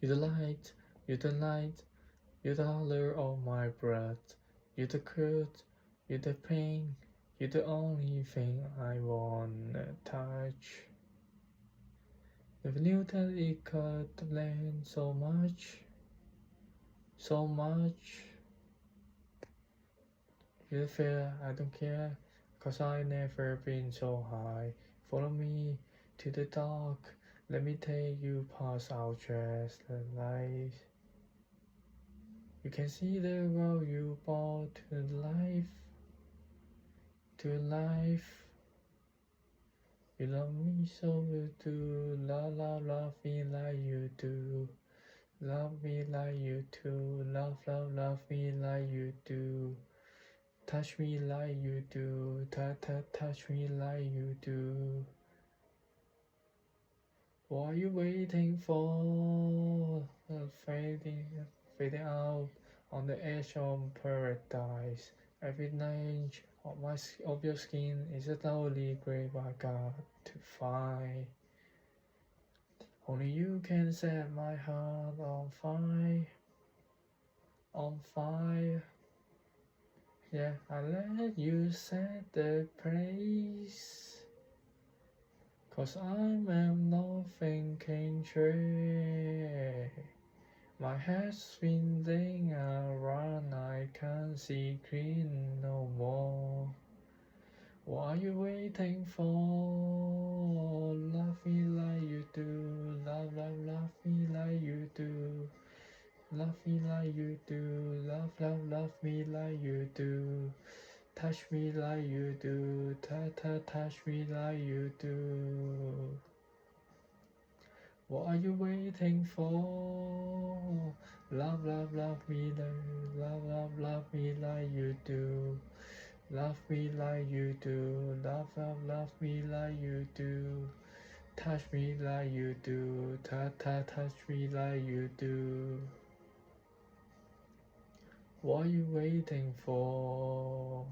You're the light, you're the light, you're the color of my breath. You're the truth, you're the pain, you're the only thing I wanna touch. Never knew that it could land so much, so much. You fear, I don't care, 'cause I never been so high. Follow me to the dark, let me take you past our dress the light. You can see the world you brought to life, to life. You love me so you do, love me like you do. Love me like you do, love me like you do. Touch me like you do, touch me like you do. What are you waiting for? Fading out on the edge of paradise. Every inch of your skin is a lonely grave I got to find. Only you can set my heart on fire, on fire. Yeah, I let you set the place. 'Cause I'm nothing can trade. My head's spinning around, I can't see green no more. What are you waiting for? Love me like you do, love me like you do. Love me like you do, love me like you do. Touch me like you do, touch me like you do. What are you waiting for? Love me like, love me like you do. Love me like you do, love me like you do. Touch me like you do, touch me like you do. What are you waiting for?